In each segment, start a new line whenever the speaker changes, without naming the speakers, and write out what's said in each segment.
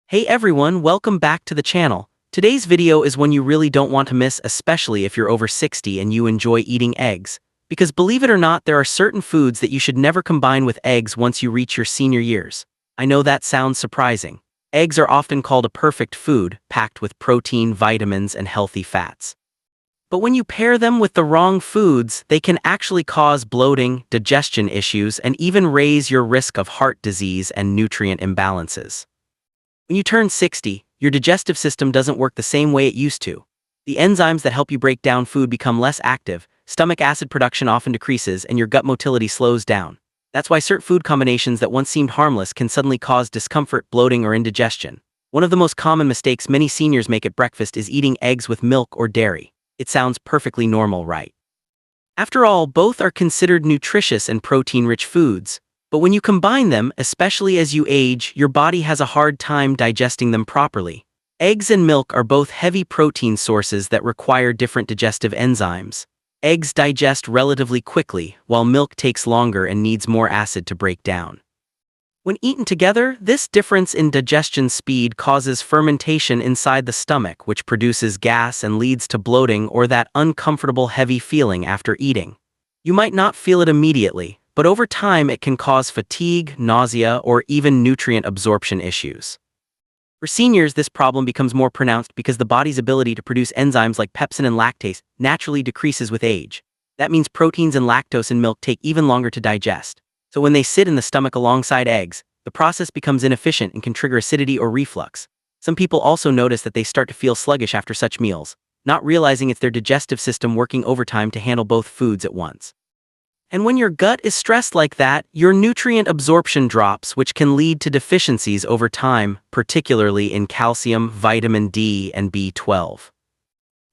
Hey everyone, welcome back to the channel. Today's video is one you really don't want to miss, especially if you're over 60 and you enjoy eating eggs. Because believe it or not, there are certain foods that you should never combine with eggs once you reach your senior years. I know that sounds surprising. Eggs are often called a perfect food, packed with protein, vitamins, and healthy fats. But when you pair them with the wrong foods, they can actually cause bloating, digestion issues, and even raise your risk of heart disease and nutrient imbalances. When you turn 60, your digestive system doesn't work the same way it used to. The enzymes that help you break down food become less active, stomach acid production often decreases, and your gut motility slows down. That's why certain food combinations that once seemed harmless can suddenly cause discomfort, bloating, or indigestion. One of the most common mistakes many seniors make at breakfast is eating eggs with milk or dairy. It sounds perfectly normal, right? After all, both are considered nutritious and protein-rich foods. But when you combine them, especially as you age, your body has a hard time digesting them properly. Eggs and milk are both heavy protein sources that require different digestive enzymes. Eggs digest relatively quickly, while milk takes longer and needs more acid to break down. When eaten together, this difference in digestion speed causes fermentation inside the stomach, which produces gas and leads to bloating or that uncomfortable heavy feeling after eating. You might not feel it immediately, but over time it can cause fatigue, nausea, or even nutrient absorption issues. For seniors, this problem becomes more pronounced because the body's ability to produce enzymes like pepsin and lactase naturally decreases with age. That means proteins and lactose in milk take even longer to digest. So when they sit in the stomach alongside eggs, the process becomes inefficient and can trigger acidity or reflux. Some people also notice that they start to feel sluggish after such meals, not realizing it's their digestive system working overtime to handle both foods at once. And when your gut is stressed like that, your nutrient absorption drops, which can lead to deficiencies over time, particularly in calcium, vitamin D, and B12.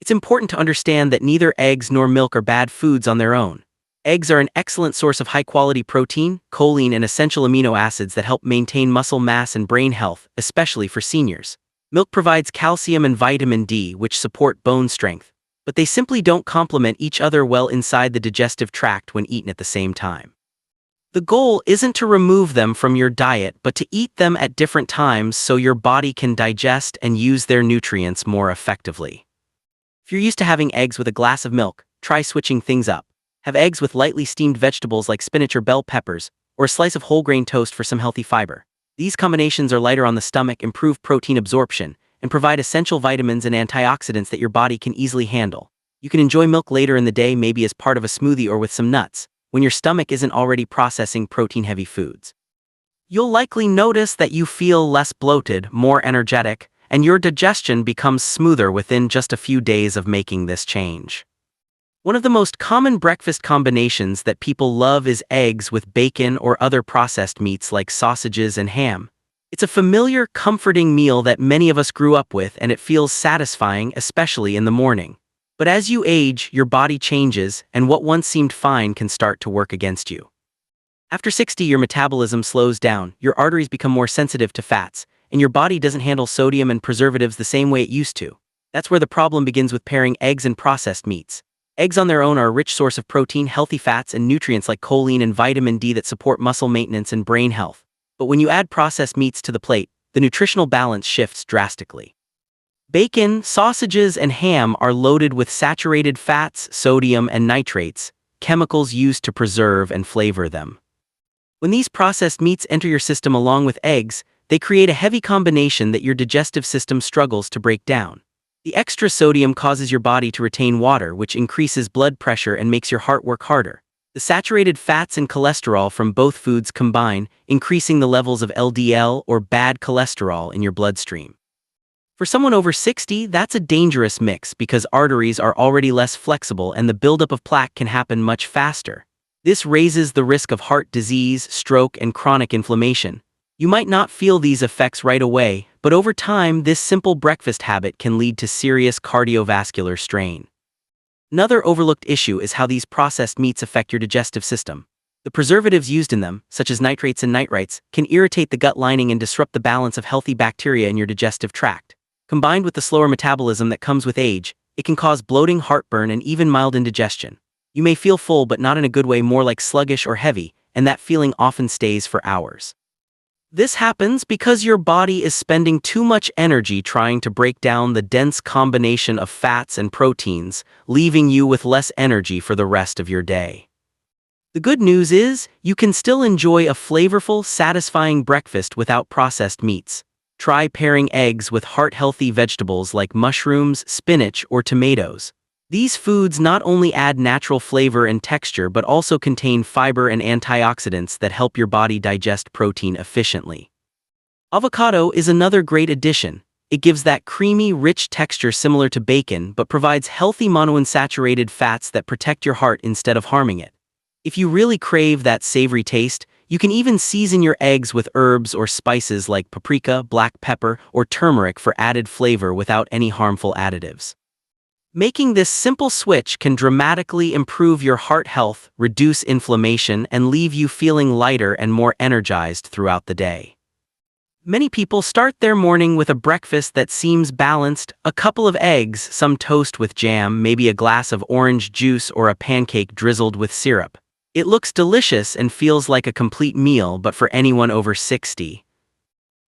It's important to understand that neither eggs nor milk are bad foods on their own. Eggs are an excellent source of high-quality protein, choline, and essential amino acids that help maintain muscle mass and brain health, especially for seniors. Milk provides calcium and vitamin D, which support bone strength, but they simply don't complement each other well inside the digestive tract when eaten at the same time. The goal isn't to remove them from your diet, but to eat them at different times so your body can digest and use their nutrients more effectively. If you're used to having eggs with a glass of milk, try switching things up. Have eggs with lightly steamed vegetables like spinach or bell peppers, or a slice of whole grain toast for some healthy fiber. These combinations are lighter on the stomach, improve protein absorption, and provide essential vitamins and antioxidants that your body can easily handle. You can enjoy milk later in the day, maybe as part of a smoothie or with some nuts, when your stomach isn't already processing protein-heavy foods. You'll likely notice that you feel less bloated, more energetic, and your digestion becomes smoother within just a few days of making this change. One of the most common breakfast combinations that people love is eggs with bacon or other processed meats like sausages and ham. It's a familiar, comforting meal that many of us grew up with, and it feels satisfying, especially in the morning. But as you age, your body changes, and what once seemed fine can start to work against you. After 60, your metabolism slows down, your arteries become more sensitive to fats, and your body doesn't handle sodium and preservatives the same way it used to. That's where the problem begins with pairing eggs and processed meats. Eggs on their own are a rich source of protein, healthy fats, and nutrients like choline and vitamin D that support muscle maintenance and brain health. But when you add processed meats to the plate, the nutritional balance shifts drastically. Bacon, sausages, and ham are loaded with saturated fats, sodium, and nitrates, chemicals used to preserve and flavor them. When these processed meats enter your system along with eggs, they create a heavy combination that your digestive system struggles to break down. The extra sodium causes your body to retain water, which increases blood pressure and makes your heart work harder. The saturated fats and cholesterol from both foods combine, increasing the levels of LDL or bad cholesterol in your bloodstream. For someone over 60, that's a dangerous mix because arteries are already less flexible and the buildup of plaque can happen much faster. This raises the risk of heart disease, stroke, and chronic inflammation. You might not feel these effects right away, but over time, this simple breakfast habit can lead to serious cardiovascular strain. Another overlooked issue is how these processed meats affect your digestive system. The preservatives used in them, such as nitrates and nitrites, can irritate the gut lining and disrupt the balance of healthy bacteria in your digestive tract. Combined with the slower metabolism that comes with age, it can cause bloating, heartburn, and even mild indigestion. You may feel full, but not in a good way, more like sluggish or heavy, and that feeling often stays for hours. This happens because your body is spending too much energy trying to break down the dense combination of fats and proteins, leaving you with less energy for the rest of your day. The good news is, you can still enjoy a flavorful, satisfying breakfast without processed meats. Try pairing eggs with heart-healthy vegetables like mushrooms, spinach, or tomatoes. These foods not only add natural flavor and texture but also contain fiber and antioxidants that help your body digest protein efficiently. Avocado is another great addition. It gives that creamy, rich texture similar to bacon but provides healthy monounsaturated fats that protect your heart instead of harming it. If you really crave that savory taste, you can even season your eggs with herbs or spices like paprika, black pepper, or turmeric for added flavor without any harmful additives. Making this simple switch can dramatically improve your heart health, reduce inflammation, and leave you feeling lighter and more energized throughout the day. Many people start their morning with a breakfast that seems balanced: a couple of eggs, some toast with jam, maybe a glass of orange juice or a pancake drizzled with syrup. It looks delicious and feels like a complete meal, but for anyone over 60,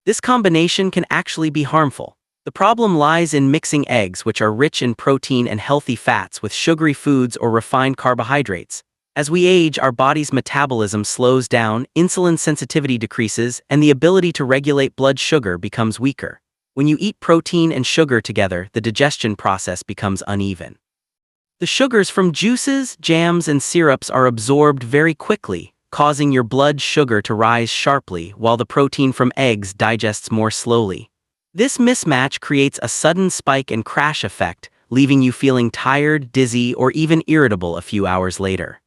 this combination can actually be harmful. The problem lies in mixing eggs, which are rich in protein and healthy fats, with sugary foods or refined carbohydrates. As we age, our body's metabolism slows down, insulin sensitivity decreases, and the ability to regulate blood sugar becomes weaker. When you eat protein and sugar together, the digestion process becomes uneven. The sugars from juices, jams, and syrups are absorbed very quickly, causing your blood sugar to rise sharply, while the protein from eggs digests more slowly. This mismatch creates a sudden spike and crash effect, leaving you feeling tired, dizzy, or even irritable a few hours later.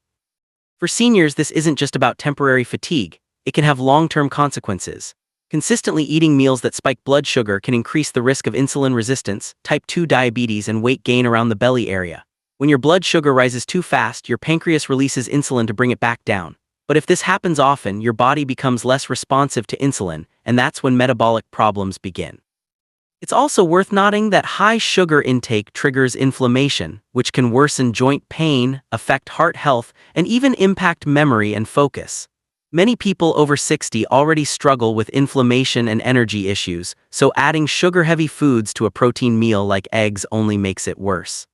For seniors, this isn't just about temporary fatigue. It can have long-term consequences. Consistently eating meals that spike blood sugar can increase the risk of insulin resistance, type 2 diabetes, and weight gain around the belly area. When your blood sugar rises too fast, your pancreas releases insulin to bring it back down. But if this happens often, your body becomes less responsive to insulin, and that's when metabolic problems begin. It's also worth noting that high sugar intake triggers inflammation, which can worsen joint pain, affect heart health, and even impact memory and focus. Many people over 60 already struggle with inflammation and energy issues, so adding sugar-heavy foods to a protein meal like eggs only makes it worse.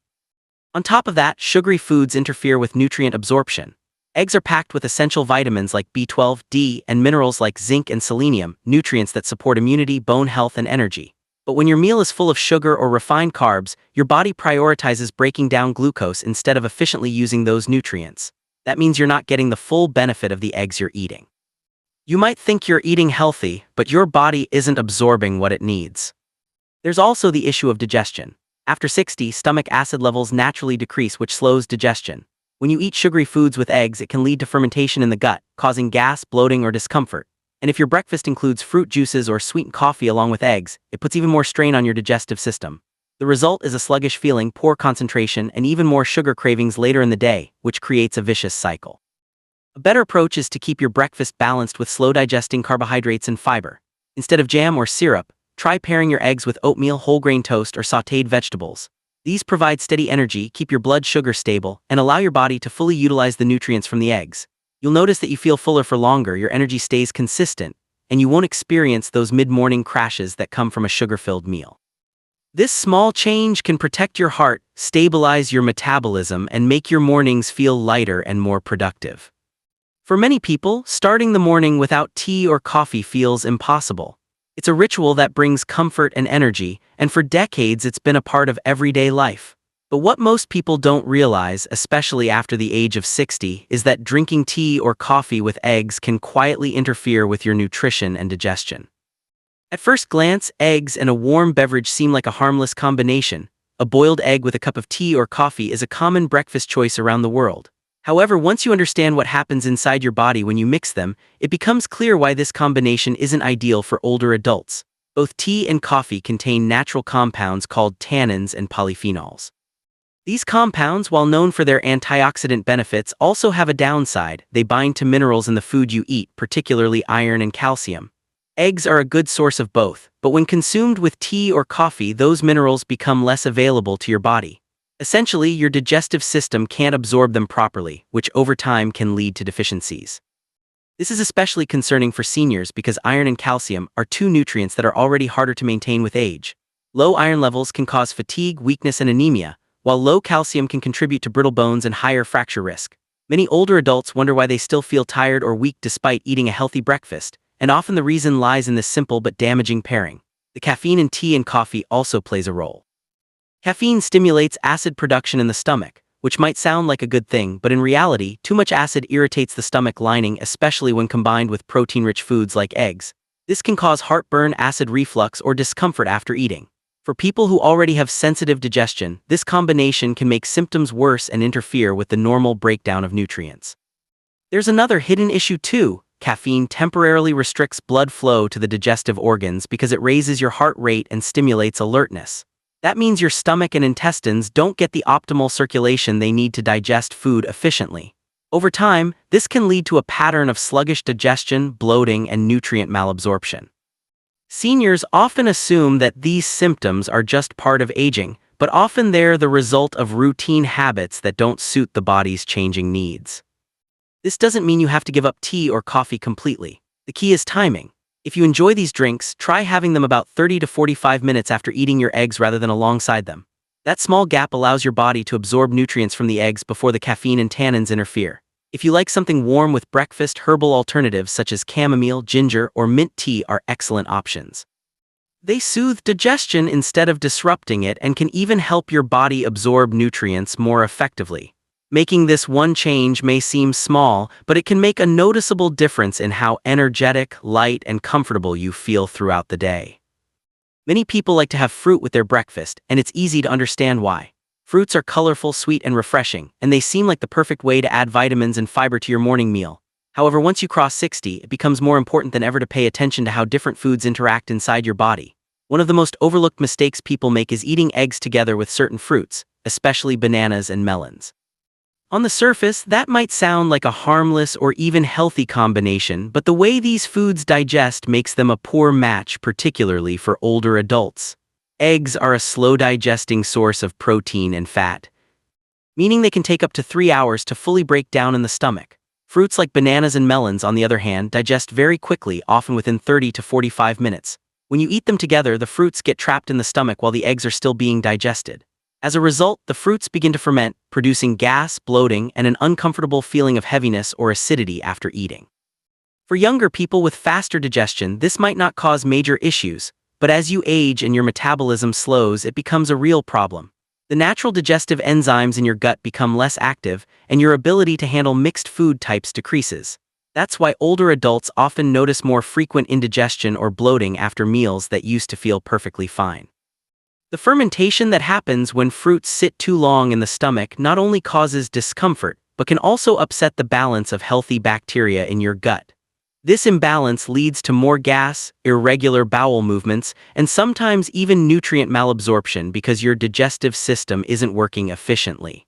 On top of that, sugary foods interfere with nutrient absorption. Eggs are packed with essential vitamins like B12, D, and minerals like zinc and selenium, nutrients that support immunity, bone health, and energy. But when your meal is full of sugar or refined carbs, your body prioritizes breaking down glucose instead of efficiently using those nutrients. That means you're not getting the full benefit of the eggs you're eating. You might think you're eating healthy, but your body isn't absorbing what it needs. There's also the issue of digestion. After 60, stomach acid levels naturally decrease, which slows digestion. When you eat sugary foods with eggs, it can lead to fermentation in the gut, causing gas, bloating, or discomfort. And if your breakfast includes fruit juices or sweetened coffee along with eggs, it puts even more strain on your digestive system. The result is a sluggish feeling, poor concentration, and even more sugar cravings later in the day, which creates a vicious cycle. A better approach is to keep your breakfast balanced with slow-digesting carbohydrates and fiber. Instead of jam or syrup, try pairing your eggs with oatmeal, whole grain toast, or sautéed vegetables. These provide steady energy, keep your blood sugar stable, and allow your body to fully utilize the nutrients from the eggs. You'll notice that you feel fuller for longer, your energy stays consistent, and you won't experience those mid-morning crashes that come from a sugar-filled meal. This small change can protect your heart, stabilize your metabolism, and make your mornings feel lighter and more productive. For many people, starting the morning without tea or coffee feels impossible. It's a ritual that brings comfort and energy, and for decades it's been a part of everyday life. But what most people don't realize, especially after the age of 60, is that drinking tea or coffee with eggs can quietly interfere with your nutrition and digestion. At first glance, eggs and a warm beverage seem like a harmless combination. A boiled egg with a cup of tea or coffee is a common breakfast choice around the world. However, once you understand what happens inside your body when you mix them, it becomes clear why this combination isn't ideal for older adults. Both tea and coffee contain natural compounds called tannins and polyphenols. These compounds, while known for their antioxidant benefits, also have a downside. They bind to minerals in the food you eat, particularly iron and calcium. Eggs are a good source of both, but when consumed with tea or coffee, those minerals become less available to your body. Essentially, your digestive system can't absorb them properly, which over time can lead to deficiencies. This is especially concerning for seniors because iron and calcium are two nutrients that are already harder to maintain with age. Low iron levels can cause fatigue, weakness, and anemia, while low calcium can contribute to brittle bones and higher fracture risk. Many older adults wonder why they still feel tired or weak despite eating a healthy breakfast, and often the reason lies in this simple but damaging pairing. The caffeine in tea and coffee also plays a role. Caffeine stimulates acid production in the stomach, which might sound like a good thing, but in reality, too much acid irritates the stomach lining, especially when combined with protein-rich foods like eggs. This can cause heartburn, acid reflux, or discomfort after eating. For people who already have sensitive digestion, this combination can make symptoms worse and interfere with the normal breakdown of nutrients. There's another hidden issue too. Caffeine temporarily restricts blood flow to the digestive organs because it raises your heart rate and stimulates alertness. That means your stomach and intestines don't get the optimal circulation they need to digest food efficiently. Over time, this can lead to a pattern of sluggish digestion, bloating, and nutrient malabsorption. Seniors often assume that these symptoms are just part of aging, but often they're the result of routine habits that don't suit the body's changing needs. This doesn't mean you have to give up tea or coffee completely. The key is timing. If you enjoy these drinks, try having them about 30 to 45 minutes after eating your eggs rather than alongside them. That small gap allows your body to absorb nutrients from the eggs before the caffeine and tannins interfere. If you like something warm with breakfast, herbal alternatives such as chamomile, ginger, or mint tea are excellent options. They soothe digestion instead of disrupting it and can even help your body absorb nutrients more effectively. Making this one change may seem small, but it can make a noticeable difference in how energetic, light, and comfortable you feel throughout the day. Many people like to have fruit with their breakfast, and it's easy to understand why. Fruits are colorful, sweet, and refreshing, and they seem like the perfect way to add vitamins and fiber to your morning meal. However, once you cross 60, it becomes more important than ever to pay attention to how different foods interact inside your body. One of the most overlooked mistakes people make is eating eggs together with certain fruits, especially bananas and melons. On the surface, that might sound like a harmless or even healthy combination, but the way these foods digest makes them a poor match, particularly for older adults. Eggs are a slow-digesting source of protein and fat, meaning they can take up to 3 hours to fully break down in the stomach. Fruits like bananas and melons, on the other hand, digest very quickly, often within 30 to 45 minutes. When you eat them together, the fruits get trapped in the stomach while the eggs are still being digested. As a result, the fruits begin to ferment, producing gas, bloating, and an uncomfortable feeling of heaviness or acidity after eating. For younger people with faster digestion, this might not cause major issues, but as you age and your metabolism slows, it becomes a real problem. The natural digestive enzymes in your gut become less active, and your ability to handle mixed food types decreases. That's why older adults often notice more frequent indigestion or bloating after meals that used to feel perfectly fine. The fermentation that happens when fruits sit too long in the stomach not only causes discomfort, but can also upset the balance of healthy bacteria in your gut. This imbalance leads to more gas, irregular bowel movements, and sometimes even nutrient malabsorption because your digestive system isn't working efficiently.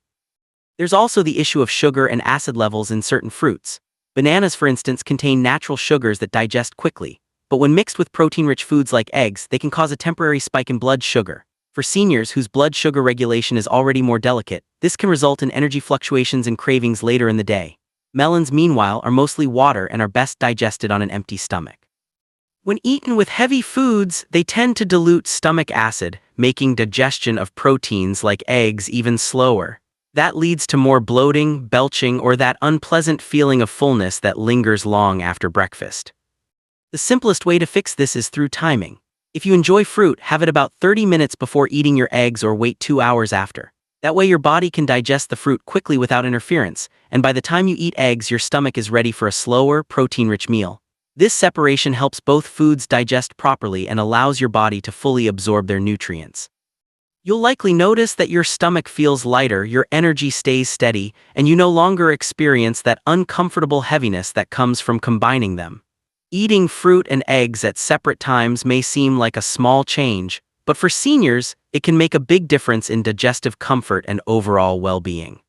There's also the issue of sugar and acid levels in certain fruits. Bananas, for instance, contain natural sugars that digest quickly, but when mixed with protein-rich foods like eggs, they can cause a temporary spike in blood sugar. For seniors whose blood sugar regulation is already more delicate, this can result in energy fluctuations and cravings later in the day. Melons, meanwhile, are mostly water and are best digested on an empty stomach. When eaten with heavy foods, they tend to dilute stomach acid, making digestion of proteins like eggs even slower. That leads to more bloating, belching, or that unpleasant feeling of fullness that lingers long after breakfast. The simplest way to fix this is through timing. If you enjoy fruit, have it about 30 minutes before eating your eggs or wait 2 hours after. That way your body can digest the fruit quickly without interference, and by the time you eat eggs, your stomach is ready for a slower, protein-rich meal. This separation helps both foods digest properly and allows your body to fully absorb their nutrients. You'll likely notice that your stomach feels lighter, your energy stays steady, and you no longer experience that uncomfortable heaviness that comes from combining them. Eating fruit and eggs at separate times may seem like a small change, but for seniors, it can make a big difference in digestive comfort and overall well-being.